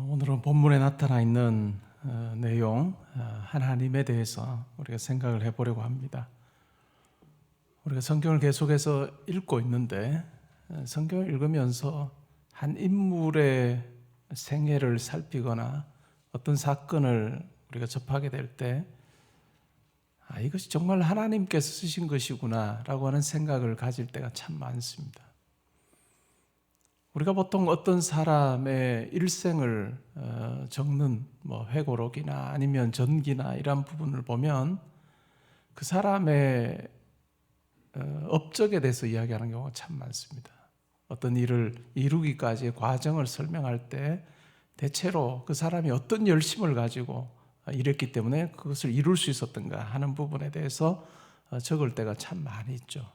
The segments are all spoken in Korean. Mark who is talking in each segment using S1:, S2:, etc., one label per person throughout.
S1: 오늘은 본문에 나타나 있는 내용, 하나님에 대해서 우리가 생각을 해보려고 합니다. 우리가 성경을 계속해서 읽고 있는데 성경을 읽으면서 한 인물의 생애를 살피거나 어떤 사건을 우리가 접하게 될 때 이것이 정말 하나님께서 쓰신 것이구나 라고 하는 생각을 가질 때가 참 많습니다. 우리가 보통 어떤 사람의 일생을 적는 회고록이나 아니면 전기나 이런 부분을 보면 그 사람의 업적에 대해서 이야기하는 경우가 참 많습니다. 어떤 일을 이루기까지의 과정을 설명할 때 대체로 그 사람이 어떤 열심을 가지고 일했기 때문에 그것을 이룰 수 있었던가 하는 부분에 대해서 적을 때가 참 많이 있죠.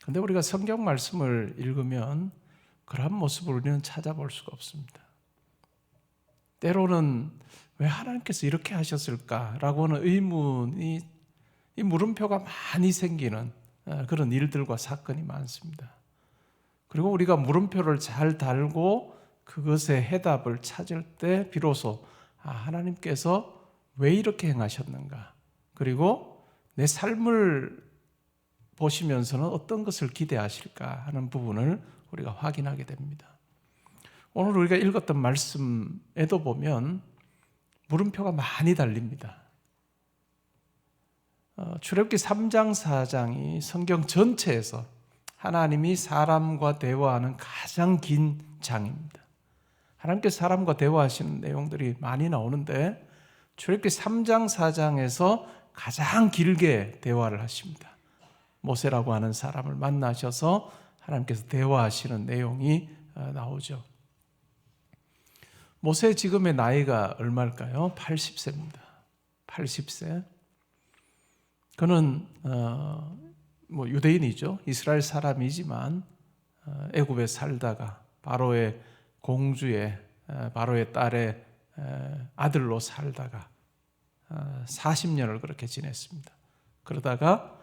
S1: 그런데 우리가 성경 말씀을 읽으면 그러한 모습을 우리는 찾아볼 수가 없습니다. 때로는 왜 하나님께서 이렇게 하셨을까라고 하는 의문이, 이 물음표가 많이 생기는 그런 일들과 사건이 많습니다. 그리고 우리가 물음표를 잘 달고 그것의 해답을 찾을 때 비로소 하나님께서 왜 이렇게 행하셨는가, 그리고 내 삶을 보시면서는 어떤 것을 기대하실까 하는 부분을 우리가 확인하게 됩니다. 오늘 우리가 읽었던 말씀에도 보면 물음표가 많이 달립니다. 출애굽기 3장 4장이 성경 전체에서 하나님이 사람과 대화하는 가장 긴 장입니다. 하나님께서 사람과 대화하시는 내용들이 많이 나오는데 출애굽기 3장 4장에서 가장 길게 대화를 하십니다. 모세라고 하는 사람을 만나셔서 하나님께서 대화하시는 내용이 나오죠. 모세 지금의 나이가 얼마일까요? 80세입니다. 80세. 그는 유대인이죠. 이스라엘 사람이지만 애굽에 살다가 바로의 공주의 바로의 딸의 아들로 살다가 40년을 그렇게 지냈습니다. 그러다가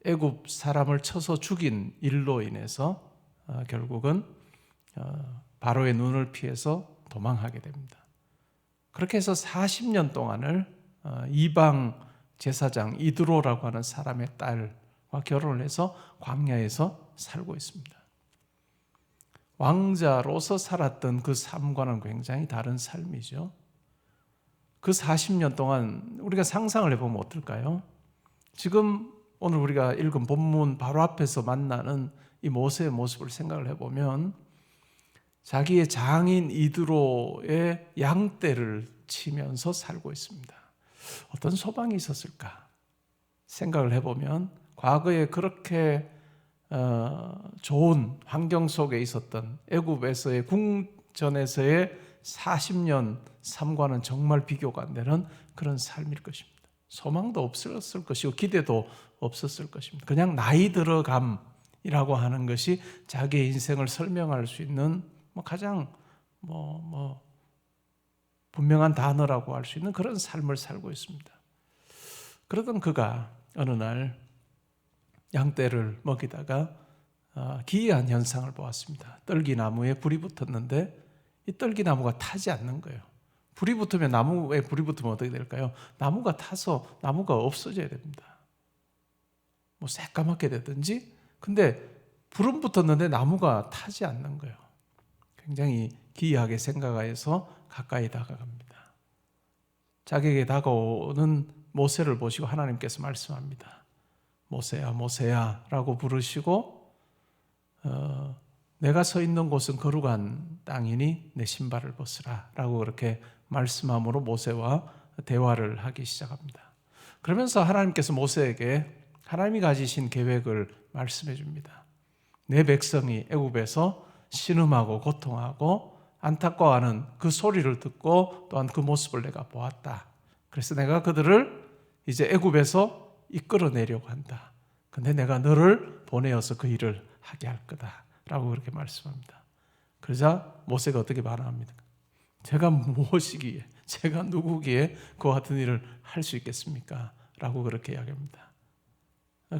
S1: 애굽 사람을 쳐서 죽인 일로 인해서 결국은 바로의 눈을 피해서 도망하게 됩니다. 그렇게 해서 40년 동안을 이방 제사장 이드로라고 하는 사람의 딸과 결혼을 해서 광야에서 살고 있습니다. 왕자로서 살았던 그 삶과는 굉장히 다른 삶이죠. 그 40년 동안 우리가 상상을 해보면 어떨까요? 지금 오늘 우리가 읽은 본문 바로 앞에서 만나는 이 모세의 모습을 생각을 해보면 자기의 장인 이드로의 양떼를 치면서 살고 있습니다. 어떤 소망이 있었을까 생각을 해보면 과거에 그렇게 좋은 환경 속에 있었던 애굽에서의 궁전에서의 40년 삶과는 정말 비교가 안 되는 그런 삶일 것입니다. 소망도 없었을 것이고 기대도 없었을 것입니다. 그냥 나이 들어감이라고 하는 것이 자기의 인생을 설명할 수 있는 가장 분명한 단어라고 할 수 있는 그런 삶을 살고 있습니다. 그러던 그가 어느 날 양떼를 먹이다가 기이한 현상을 보았습니다. 떨기나무에 불이 붙었는데 이 떨기나무가 타지 않는 거예요. 불이 붙으면, 나무에 불이 붙으면 어떻게 될까요? 나무가 타서 나무가 없어져야 됩니다. 새까맣게 되든지. 근데 불은 붙었는데 나무가 타지 않는 거예요. 굉장히 기이하게 생각해서 가까이 다가갑니다. 자기에게 다가오는 모세를 보시고 하나님께서 말씀합니다. 모세야, 모세야 라고 부르시고 내가 서 있는 곳은 거룩한 땅이니 내 신발을 벗으라 라고 그렇게 말씀함으로 모세와 대화를 하기 시작합니다. 그러면서 하나님께서 모세에게 하나님이 가지신 계획을 말씀해 줍니다. 내 백성이 애굽에서 신음하고 고통하고 안타까워하는 그 소리를 듣고 또한 그 모습을 내가 보았다. 그래서 내가 그들을 이제 애굽에서 이끌어내려고 한다. 근데 내가 너를 보내어서 그 일을 하게 할 거다 라고 그렇게 말씀합니다. 그러자 모세가 어떻게 반응합니까? 제가 무엇이기에, 제가 누구기에 그와 같은 일을 할 수 있겠습니까? 라고 그렇게 이야기합니다.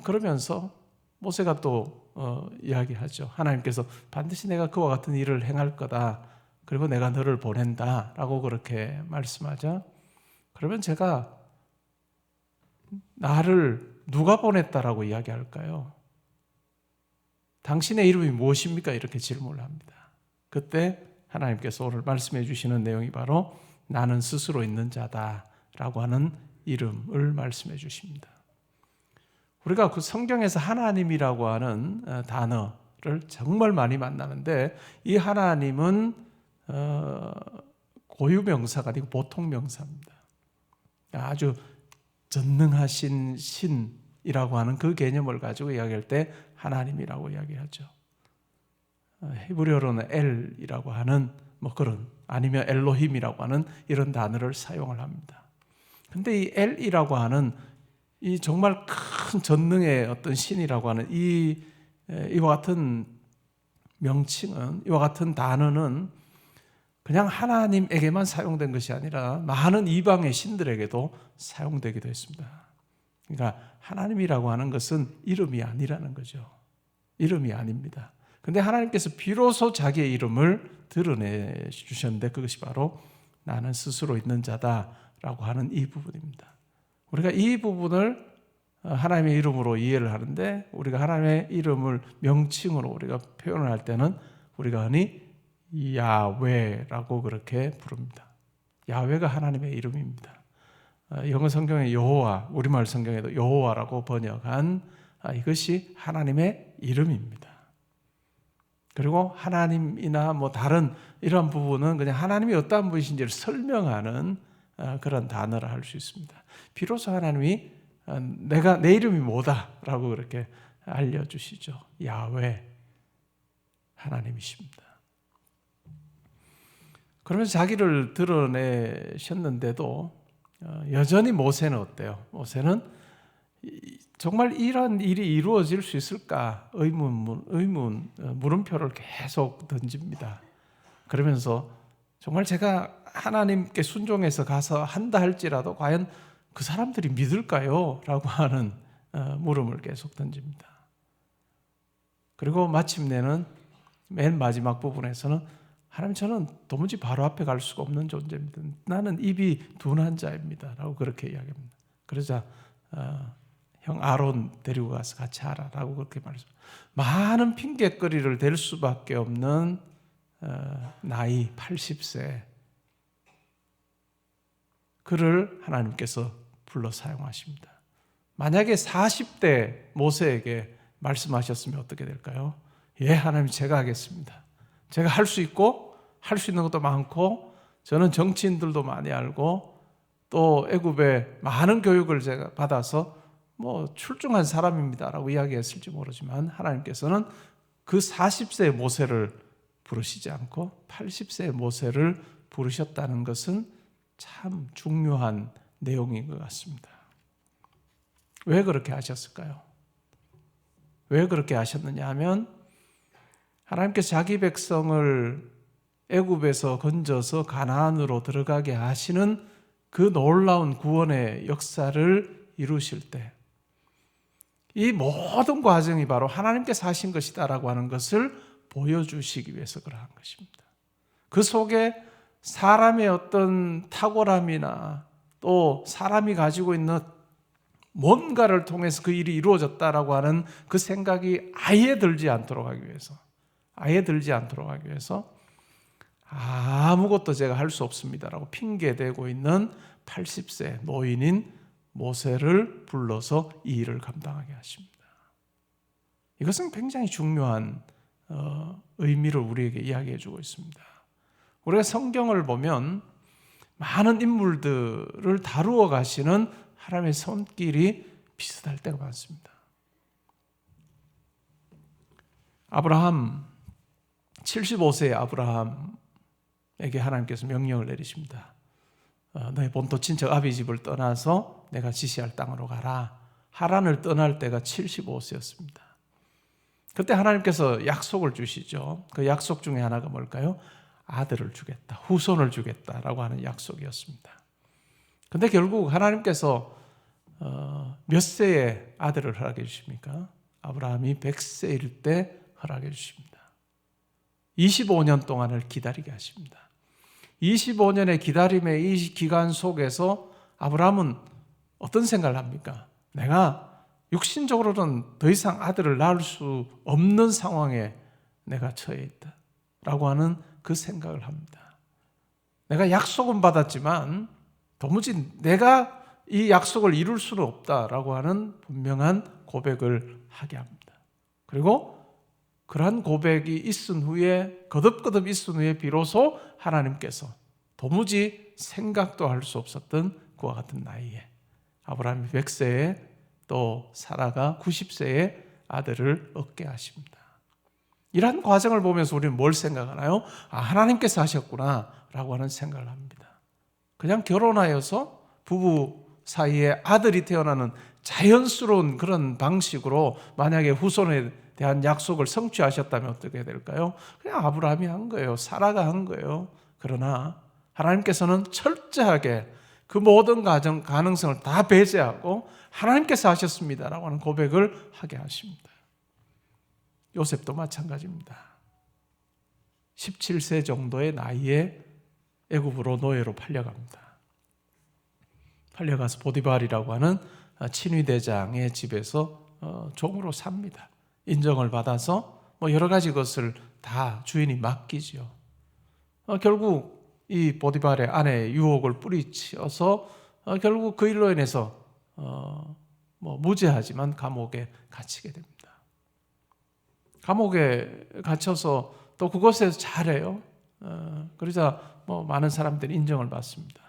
S1: 그러면서 모세가 또 이야기하죠. 하나님께서 반드시 내가 그와 같은 일을 행할 거다. 그리고 내가 너를 보낸다 라고 그렇게 말씀하자, 그러면 제가 나를 누가 보냈다라고 이야기할까요? 당신의 이름이 무엇입니까? 이렇게 질문을 합니다. 그때 하나님께서 오늘 말씀해 주시는 내용이 바로 나는 스스로 있는 자다 라고 하는 이름을 말씀해 주십니다. 우리가 그 성경에서 하나님이라고 하는 단어를 정말 많이 만나는데, 이 하나님은 고유명사가 아니고 보통명사입니다. 아주 전능하신 신이라고 하는 그 개념을 가지고 이야기할 때 하나님이라고 이야기하죠. 히브리어로는 엘이라고 하는 그런, 아니면 엘로힘이라고 하는 이런 단어를 사용을 합니다. 근데 이 엘이라고 하는 이 정말 큰 전능의 어떤 신이라고 하는 이와 같은 명칭은, 이와 같은 단어는 그냥 하나님에게만 사용된 것이 아니라 많은 이방의 신들에게도 사용되기도 했습니다. 그러니까 하나님이라고 하는 것은 이름이 아니라는 거죠. 이름이 아닙니다. 근데 하나님께서 비로소 자기의 이름을 드러내 주셨는데, 그것이 바로 나는 스스로 있는 자다라고 하는 이 부분입니다. 우리가 이 부분을 하나님의 이름으로 이해를 하는데, 우리가 하나님의 이름을 명칭으로 우리가 표현을 할 때는 우리가 흔히 야훼라고 그렇게 부릅니다. 야훼가 하나님의 이름입니다. 영어 성경의 여호와, 우리말 성경에도 여호와라고 번역한 이것이 하나님의 이름입니다. 그리고 하나님이나 다른 이런 부분은 그냥 하나님이 어떠한 분이신지를 설명하는 그런 단어를 할 수 있습니다. 비로소 하나님이 내 이름이 뭐다라고 그렇게 알려주시죠. 야훼, 하나님이십니다. 그러면서 자기를 드러내셨는데도 여전히 모세는 어때요? 모세는 정말 이런 일이 이루어질 수 있을까? 물음표를 계속 던집니다. 그러면서 정말 제가 하나님께 순종해서 가서 한다 할지라도 과연 그 사람들이 믿을까요? 라고 하는 물음을 계속 던집니다. 그리고 마침내는 맨 마지막 부분에서는 하나님, 저는 도무지 바로 앞에 갈 수가 없는 존재입니다. 나는 입이 둔한 자입니다. 라고 그렇게 이야기합니다. 그러자 형 아론 데리고 가서 같이 하라 라고 그렇게 말했습니다. 많은 핑계거리를 댈 수밖에 없는 나이 80세, 그를 하나님께서 불러 사용하십니다. 만약에 40대 모세에게 말씀하셨으면 어떻게 될까요? 예, 하나님, 제가 하겠습니다. 제가 할 수 있고 할 수 있는 것도 많고, 저는 정치인들도 많이 알고 또 애굽의 많은 교육을 제가 받아서 출중한 사람입니다라고 이야기했을지 모르지만, 하나님께서는 그 40세의 모세를 부르시지 않고 80세의 모세를 부르셨다는 것은 참 중요한 내용인 것 같습니다. 왜 그렇게 하셨을까요? 왜 그렇게 하셨느냐 하면, 하나님께서 자기 백성을 애굽에서 건져서 가나안으로 들어가게 하시는 그 놀라운 구원의 역사를 이루실 때, 이 모든 과정이 바로 하나님께서 하신 것이다라고 하는 것을 보여주시기 위해서 그러한 것입니다. 그 속에 사람의 어떤 탁월함이나 또 사람이 가지고 있는 뭔가를 통해서 그 일이 이루어졌다라고 하는 그 생각이 아예 들지 않도록 하기 위해서, 아무것도 제가 할 수 없습니다라고 핑계대고 있는 80세 노인인 모세를 불러서 이 일을 감당하게 하십니다. 이것은 굉장히 중요한 의미를 우리에게 이야기해 주고 있습니다. 우리가 성경을 보면 많은 인물들을 다루어 가시는 하나님의 손길이 비슷할 때가 많습니다. 아브라함, 75세의 아브라함에게 하나님께서 명령을 내리십니다. 너의 본토 친척 아비 집을 떠나서 내가 지시할 땅으로 가라. 하란을 떠날 때가 75세였습니다. 그때 하나님께서 약속을 주시죠. 그 약속 중에 하나가 뭘까요? 아들을 주겠다, 후손을 주겠다라고 하는 약속이었습니다. 근데 결국 하나님께서 몇 세에 아들을 허락해 주십니까? 아브라함이 100세일 때 허락해 주십니다. 25년 동안을 기다리게 하십니다. 25년의 기다림의 이 기간 속에서 아브라함은 어떤 생각을 합니까? 내가 육신적으로는 더 이상 아들을 낳을 수 없는 상황에 내가 처해 있다 라고 하는 그 생각을 합니다. 내가 약속은 받았지만 도무지 내가 이 약속을 이룰 수는 없다라고 하는 분명한 고백을 하게 합니다. 그리고 그러한 고백이 있은 후에, 거듭거듭 있은 후에 비로소 하나님께서 도무지 생각도 할 수 없었던 그와 같은 나이에 아브라함이 100세에 또 사라가 90세에 아들을 얻게 하십니다. 이러한 과정을 보면서 우리는 뭘 생각하나요? 하나님께서 하셨구나 라고 하는 생각을 합니다. 그냥 결혼하여서 부부 사이에 아들이 태어나는 자연스러운 그런 방식으로 만약에 후손에 대한 약속을 성취하셨다면 어떻게 될까요? 그냥 아브라함이 한 거예요. 사라가 한 거예요. 그러나 하나님께서는 철저하게 그 모든 가능성을 다 배제하고 하나님께서 하셨습니다라고 하는 고백을 하게 하십니다. 요셉도 마찬가지입니다. 17세 정도의 나이에 애굽으로 노예로 팔려갑니다. 팔려가서 보디발이라고 하는 친위대장의 집에서 종으로 삽니다. 인정을 받아서 여러 가지 것을 다 주인이 맡기죠. 결국 이 보디발의 아내의 유혹을 뿌리치어서 결국 그 일로 인해서 무죄하지만 감옥에 갇히게 됩니다. 감옥에 갇혀서 또 그곳에서 잘해요. 그러자 많은 사람들이 인정을 받습니다.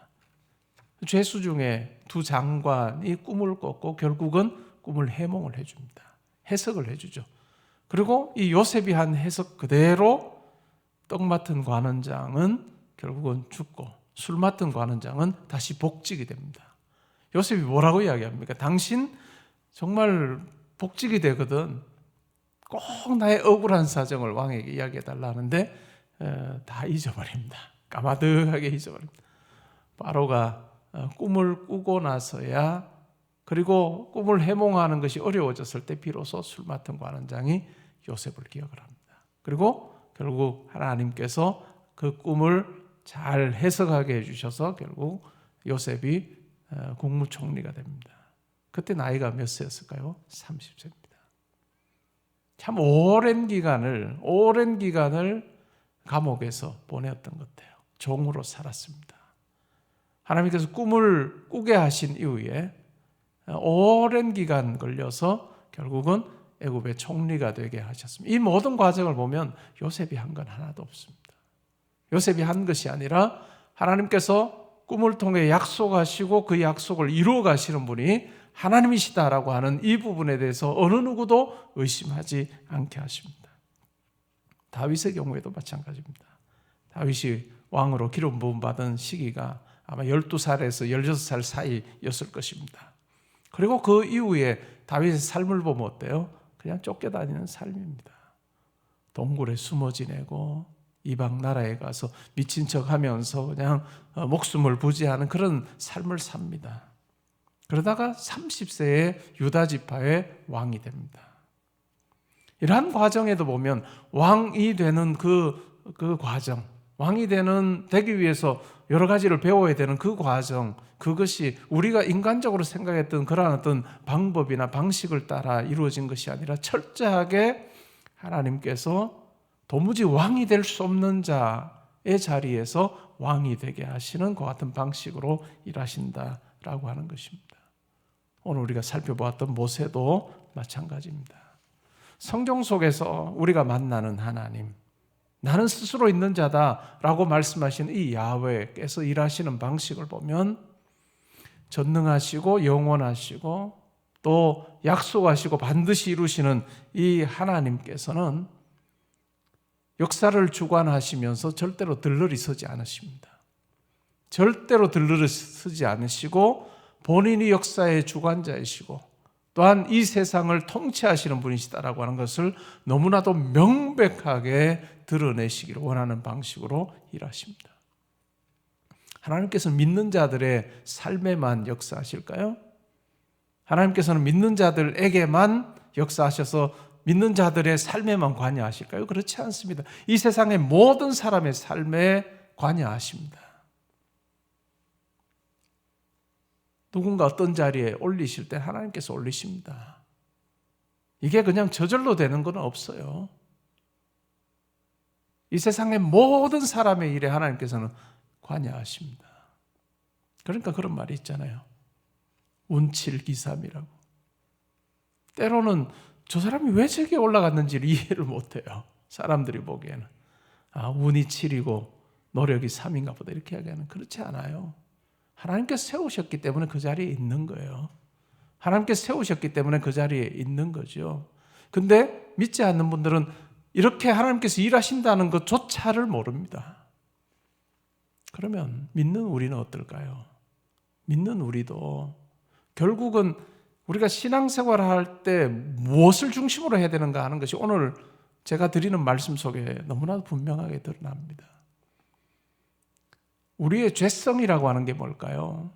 S1: 죄수 중에 두 장관이 꿈을 꿨고 결국은 꿈을 해몽을 해줍니다. 해석을 해주죠. 그리고 이 요셉이 한 해석 그대로 떡 맡은 관원장은 결국은 죽고 술 맡은 관원장은 다시 복직이 됩니다. 요셉이 뭐라고 이야기합니까? 당신 정말 복직이 되거든. 꼭 나의 억울한 사정을 왕에게 이야기해달라 하는데 다 잊어버립니다. 까마득하게 잊어버립니다. 바로가 꿈을 꾸고 나서야, 그리고 꿈을 해몽하는 것이 어려워졌을 때 비로소 술 맡은 관원장이 요셉을 기억을 합니다. 그리고 결국 하나님께서 그 꿈을 잘 해석하게 해주셔서 결국 요셉이 국무총리가 됩니다. 그때 나이가 몇 세였을까요? 30세입니다. 참 오랜 기간을 감옥에서 보냈던 것 같아요. 종으로 살았습니다. 하나님께서 꿈을 꾸게 하신 이후에 오랜 기간 걸려서 결국은 애굽의 총리가 되게 하셨습니다. 이 모든 과정을 보면 요셉이 한 건 하나도 없습니다. 요셉이 한 것이 아니라 하나님께서 꿈을 통해 약속하시고 그 약속을 이루어 가시는 분이 하나님이시다라고 하는 이 부분에 대해서 어느 누구도 의심하지 않게 하십니다. 다윗의 경우에도 마찬가지입니다. 다윗이 왕으로 기름 부음 받은 시기가 아마 12살에서 16살 사이였을 것입니다. 그리고 그 이후에 다윗의 삶을 보면 어때요? 그냥 쫓겨다니는 삶입니다. 동굴에 숨어 지내고 이방 나라에 가서 미친 척하면서 그냥 목숨을 부지하는 그런 삶을 삽니다. 그러다가 30세에 유다 지파의 왕이 됩니다. 이러한 과정에도 보면 왕이 되는 그 과정, 왕이 되기 위해서 여러 가지를 배워야 되는 그 과정, 그것이 우리가 인간적으로 생각했던 그러한 어떤 방법이나 방식을 따라 이루어진 것이 아니라 철저하게 하나님께서 도무지 왕이 될 수 없는 자의 자리에서 왕이 되게 하시는 그 같은 방식으로 일하신다라고 하는 것입니다. 오늘 우리가 살펴보았던 모세도 마찬가지입니다. 성경 속에서 우리가 만나는 하나님, 나는 스스로 있는 자다라고 말씀하신 이 야훼께서 일하시는 방식을 보면 전능하시고 영원하시고 또 약속하시고 반드시 이루시는 이 하나님께서는 역사를 주관하시면서 절대로 들러리 서지 않으십니다. 절대로 들러리 서지 않으시고 본인이 역사의 주관자이시고 또한 이 세상을 통치하시는 분이시다라고 하는 것을 너무나도 명백하게 드러내시기를 원하는 방식으로 일하십니다. 하나님께서는 믿는 자들의 삶에만 역사하실까요? 하나님께서는 믿는 자들에게만 역사하셔서 믿는 자들의 삶에만 관여하실까요? 그렇지 않습니다. 이 세상의 모든 사람의 삶에 관여하십니다. 누군가 어떤 자리에 올리실 때 하나님께서 올리십니다. 이게 그냥 저절로 되는 건 없어요. 이 세상의 모든 사람의 일에 하나님께서는 관여하십니다. 그러니까 그런 말이 있잖아요. 운칠기삼이라고. 때로는 저 사람이 왜 저기에 올라갔는지를 이해를 못해요. 사람들이 보기에는. 운이 7이고 노력이 3인가 보다 이렇게 이야기하는. 그렇지 않아요. 하나님께서 세우셨기 때문에 그 자리에 있는 거예요. 하나님께서 세우셨기 때문에 그 자리에 있는 거죠. 근데 믿지 않는 분들은 이렇게 하나님께서 일하신다는 것조차를 모릅니다. 그러면 믿는 우리는 어떨까요? 믿는 우리도 결국은 우리가 신앙생활을 할 때 무엇을 중심으로 해야 되는가 하는 것이 오늘 제가 드리는 말씀 속에 너무나도 분명하게 드러납니다. 우리의 죄성이라고 하는 게 뭘까요?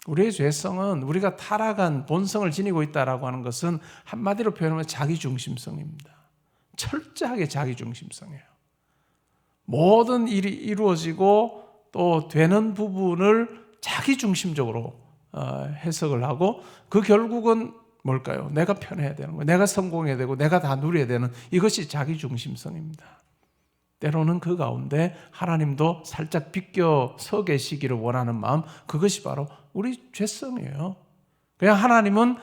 S1: 우리의 죄성은 우리가 타락한 본성을 지니고 있다라고 하는 것은 한마디로 표현하면 자기중심성입니다. 철저하게 자기중심성이에요. 모든 일이 이루어지고 또 되는 부분을 자기중심적으로 해석을 하고 그 결국은 뭘까요? 내가 편해야 되는 거예요. 내가 성공해야 되고 내가 다 누려야 되는 이것이 자기중심성입니다. 때로는 그 가운데 하나님도 살짝 비껴 서 계시기를 원하는 마음, 그것이 바로 우리 죄성이에요. 그냥 하나님은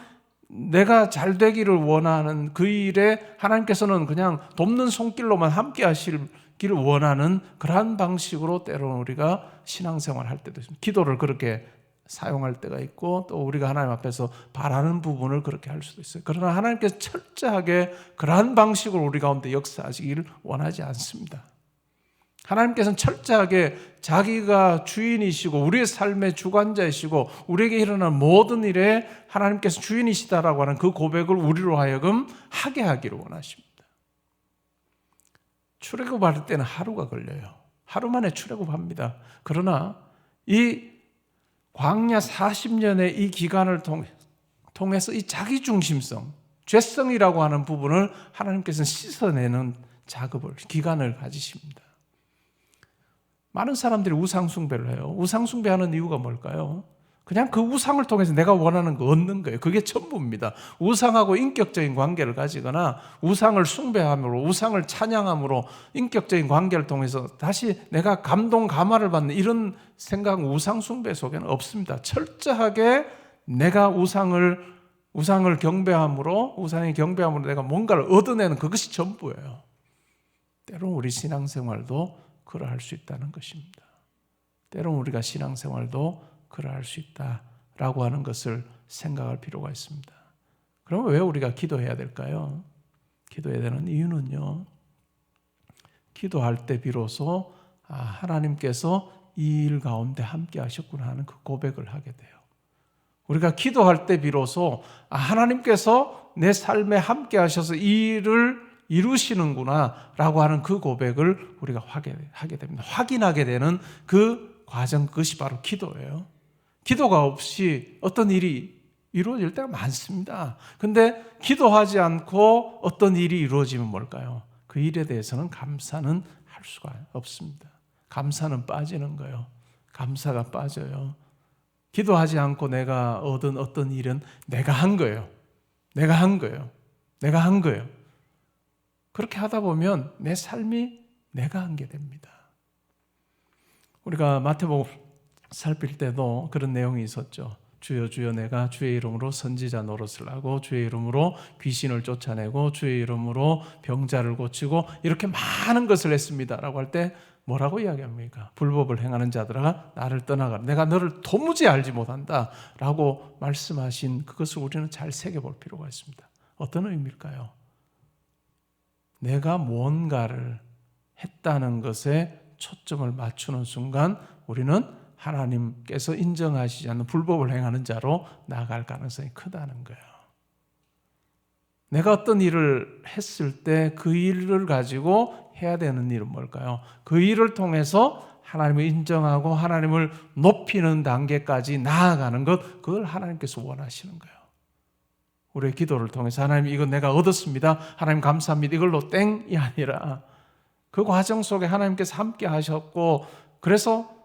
S1: 내가 잘 되기를 원하는 그 일에 하나님께서는 그냥 돕는 손길로만 함께 하시기를 원하는 그러한 방식으로 때로는 우리가 신앙생활 할 때도 있습니다. 기도를 그렇게 사용할 때가 있고 또 우리가 하나님 앞에서 바라는 부분을 그렇게 할 수도 있어요. 그러나 하나님께서 철저하게 그러한 방식으로 우리 가운데 역사하시기를 원하지 않습니다. 하나님께서는 철저하게 자기가 주인이시고 우리의 삶의 주관자이시고 우리에게 일어나는 모든 일에 하나님께서 주인이시다라고 하는 그 고백을 우리로 하여금 하게 하기를 원하십니다. 출애굽할 때는 하루가 걸려요. 하루 만에 출애굽합니다. 그러나 이 광야 40년의 이 기간을 통해서 이 자기중심성, 죄성이라고 하는 부분을 하나님께서는 씻어내는 작업을, 기간을 가지십니다. 많은 사람들이 우상숭배를 해요. 우상숭배하는 이유가 뭘까요? 그냥 그 우상을 통해서 내가 원하는 거 얻는 거예요. 그게 전부입니다. 우상하고 인격적인 관계를 가지거나 우상을 숭배함으로, 우상을 찬양함으로 인격적인 관계를 통해서 다시 내가 감동, 감화를 받는 이런 생각은 우상숭배 속에는 없습니다. 철저하게 내가 우상을 경배함으로, 우상의 경배함으로 내가 뭔가를 얻어내는 그것이 전부예요. 때로는 우리 신앙생활도 그러할 수 있다는 것입니다. 때로는 우리가 신앙생활도 그러할 수 있다라고 하는 것을 생각할 필요가 있습니다. 그러면 왜 우리가 기도해야 될까요? 기도해야 되는 이유는요, 기도할 때 비로소 하나님께서 이 일 가운데 함께 하셨구나 하는 그 고백을 하게 돼요. 우리가 기도할 때 비로소 하나님께서 내 삶에 함께 하셔서 이 일을 이루시는구나 라고 하는 그 고백을 우리가 하게 됩니다. 확인하게 되는 그 과정, 그것이 바로 기도예요. 기도가 없이 어떤 일이 이루어질 때가 많습니다. 근데 기도하지 않고 어떤 일이 이루어지면 뭘까요? 그 일에 대해서는 감사는 할 수가 없습니다. 감사는 빠지는 거예요. 감사가 빠져요. 기도하지 않고 내가 얻은 어떤 일은 내가 한 거예요. 내가 한 거예요. 그렇게 하다 보면 내 삶이 내가 한 게 됩니다. 우리가 마태복음 살필 때도 그런 내용이 있었죠. 주여 주여 내가 주의 이름으로 선지자 노릇을 하고 주의 이름으로 귀신을 쫓아내고 주의 이름으로 병자를 고치고 이렇게 많은 것을 했습니다 라고 할 때 뭐라고 이야기합니까? 불법을 행하는 자들아 나를 떠나가라. 내가 너를 도무지 알지 못한다 라고 말씀하신 그것을 우리는 잘 새겨볼 필요가 있습니다. 어떤 의미일까요? 내가 무언가를 했다는 것에 초점을 맞추는 순간 우리는 하나님께서 인정하시지 않는 불법을 행하는 자로 나아갈 가능성이 크다는 거예요. 내가 어떤 일을 했을 때 그 일을 가지고 해야 되는 일은 뭘까요? 그 일을 통해서 하나님을 인정하고 하나님을 높이는 단계까지 나아가는 것, 그걸 하나님께서 원하시는 거예요. 우리의 기도를 통해서 하나님 이거 내가 얻었습니다. 하나님 감사합니다. 이걸로 땡이 아니라 그 과정 속에 하나님께서 함께 하셨고 그래서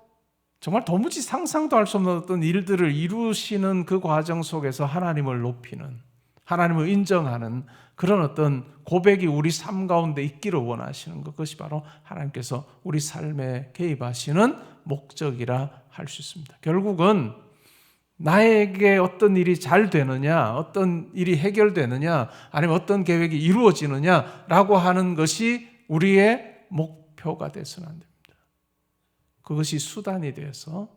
S1: 정말 도무지 상상도 할 수 없는 어떤 일들을 이루시는 그 과정 속에서 하나님을 높이는, 하나님을 인정하는 그런 어떤 고백이 우리 삶 가운데 있기를 원하시는 것, 그것이 바로 하나님께서 우리 삶에 개입하시는 목적이라 할 수 있습니다. 결국은 나에게 어떤 일이 잘 되느냐, 어떤 일이 해결되느냐, 아니면 어떤 계획이 이루어지느냐라고 하는 것이 우리의 목표가 되어서는 안 됩니다. 그것이 수단이 되어서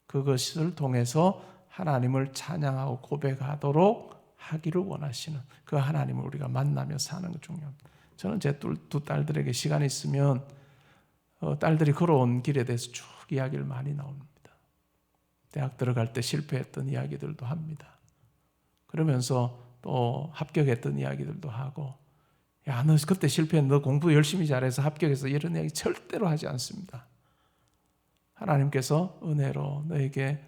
S1: 그것을 통해서 하나님을 찬양하고 고백하도록 하기를 원하시는 그 하나님을 우리가 만나며 사는 것 중요합니다. 저는 제 두 딸들에게 시간이 있으면 딸들이 걸어온 길에 대해서 쭉 이야기를 많이 나옵니다. 대학 들어갈 때 실패했던 이야기들도 합니다. 그러면서 또 합격했던 이야기들도 하고, 야, 너 그때 실패했는데 너 공부 열심히 잘해서 합격해서 이런 이야기 절대로 하지 않습니다. 하나님께서 은혜로 너에게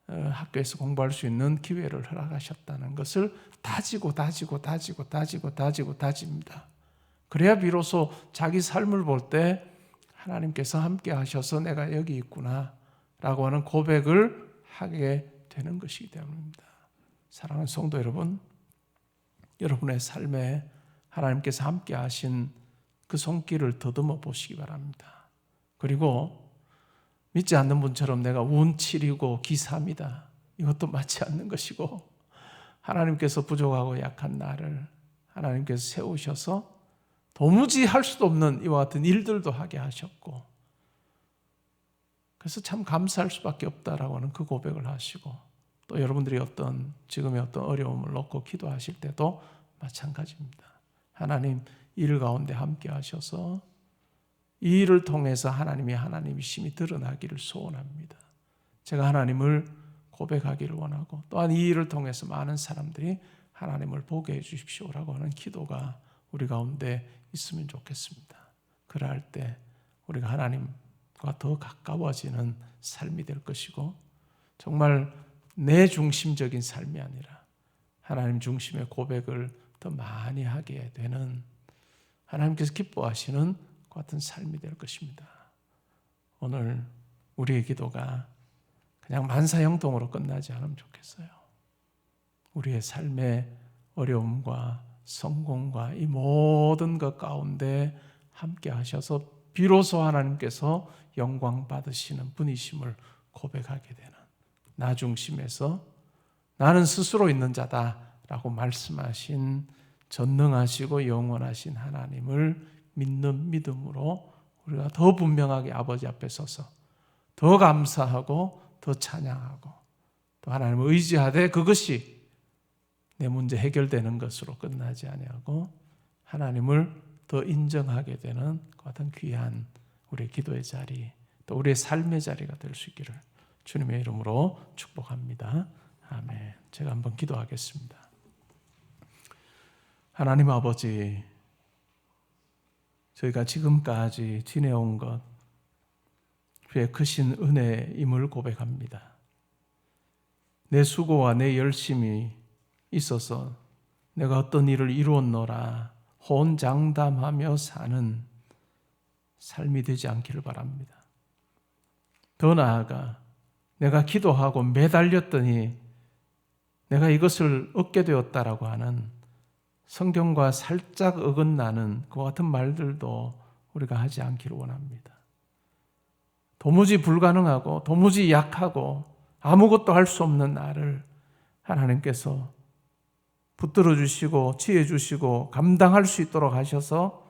S1: 학교에서 공부할 수 있는 기회를 허락하셨다는 것을 다집니다. 그래야 비로소 자기 삶을 볼 때 하나님께서 함께 하셔서 내가 여기 있구나 라고 하는 고백을 하게 되는 것이기 때문입니다. 사랑하는 성도 여러분, 여러분의 삶에 하나님께서 함께 하신 그 손길을 더듬어 보시기 바랍니다. 그리고 믿지 않는 분처럼 내가 운7이고 기삼이다, 이것도 맞지 않는 것이고, 하나님께서 부족하고 약한 나를 하나님께서 세우셔서 도무지 할 수도 없는 이와 같은 일들도 하게 하셨고, 그래서 참 감사할 수밖에 없다라고 하는 그 고백을 하시고, 또 여러분들이 지금의 어떤 어려움을 놓고 기도하실 때도 마찬가지입니다. 하나님 일 가운데 함께 하셔서 이 일을 통해서 하나님이 하나님이심이 드러나기를 소원합니다. 제가 하나님을 고백하기를 원하고, 또한 이 일을 통해서 많은 사람들이 하나님을 보게 해 주십시오라고 하는 기도가 우리 가운데 있으면 좋겠습니다. 그럴 때 우리가 하나님과 더 가까워지는 삶이 될 것이고, 정말 내 중심적인 삶이 아니라 하나님 중심의 고백을 더 많이 하게 되는, 하나님께서 기뻐하시는 그 같은 삶이 될 것입니다. 오늘 우리의 기도가 그냥 만사형통으로 끝나지 않으면 좋겠어요. 우리의 삶의 어려움과 성공과 이 모든 것 가운데 함께 하셔서 비로소 하나님께서 영광 받으시는 분이심을 고백하게 되는, 나 중심에서 나는 스스로 있는 자다라고 말씀하신 전능하시고 영원하신 하나님을 믿는 믿음으로 우리가 더 분명하게 아버지 앞에 서서 더 감사하고 더 찬양하고 또 하나님을 의지하되 그것이 내 문제 해결되는 것으로 끝나지 아니하고 하나님을 더 인정하게 되는 그 같은 귀한 우리의 기도의 자리, 또 우리의 삶의 자리가 될 수 있기를 주님의 이름으로 축복합니다. 아멘. 제가 한번 기도하겠습니다. 하나님 아버지, 저희가 지금까지 지내온 것, 주의 크신 은혜임을 고백합니다. 내 수고와 내 열심이 있어서 내가 어떤 일을 이루었노라 호언장담하며 사는 삶이 되지 않기를 바랍니다. 더 나아가 내가 기도하고 매달렸더니 내가 이것을 얻게 되었다라고 하는 성경과 살짝 어긋나는 그와 같은 말들도 우리가 하지 않기를 원합니다. 도무지 불가능하고 도무지 약하고 아무것도 할 수 없는 나를 하나님께서 붙들어 주시고 지혜 주시고 감당할 수 있도록 하셔서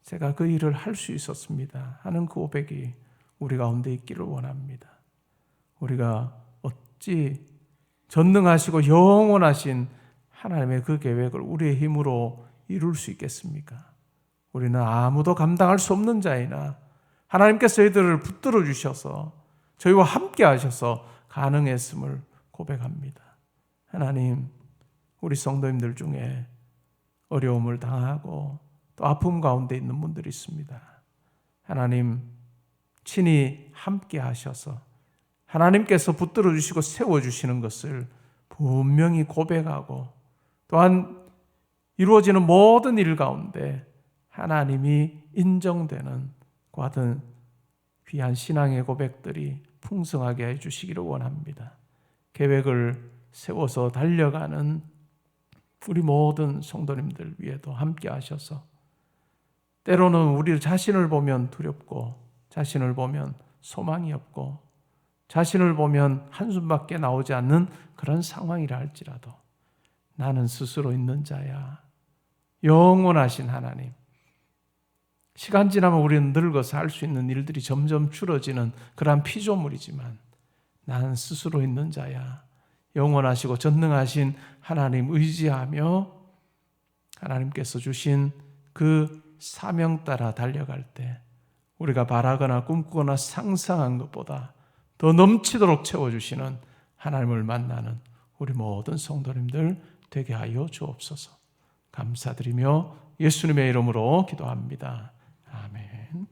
S1: 제가 그 일을 할 수 있었습니다 하는 그 고백이 우리 가운데 있기를 원합니다. 우리가 어찌 전능하시고 영원하신 하나님의 그 계획을 우리의 힘으로 이룰 수 있겠습니까? 우리는 아무도 감당할 수 없는 자이나 하나님께서 저희들을 붙들어 주셔서 저희와 함께 하셔서 가능했음을 고백합니다. 하나님, 우리 성도님들 중에 어려움을 당하고 또 아픔 가운데 있는 분들이 있습니다. 하나님, 친히 함께 하셔서 하나님께서 붙들어 주시고 세워 주시는 것을 분명히 고백하고 또한 이루어지는 모든 일 가운데 하나님이 인정되는 그 같은 귀한 신앙의 고백들이 풍성하게 해주시기를 원합니다. 계획을 세워서 달려가는 우리 모든 성도님들 위에도 함께 하셔서 때로는 우리 자신을 보면 두렵고 자신을 보면 소망이 없고 자신을 보면 한숨밖에 나오지 않는 그런 상황이라 할지라도 나는 스스로 있는 자야. 영원하신 하나님. 시간 지나면 우리는 늙어서 할 수 있는 일들이 점점 줄어지는 그러한 피조물이지만 나는 스스로 있는 자야. 영원하시고 전능하신 하나님 의지하며 하나님께서 주신 그 사명 따라 달려갈 때 우리가 바라거나 꿈꾸거나 상상한 것보다 더 넘치도록 채워주시는 하나님을 만나는 우리 모든 성도님들 되게 하여 주옵소서. 감사드리며 예수님의 이름으로 기도합니다. 아멘.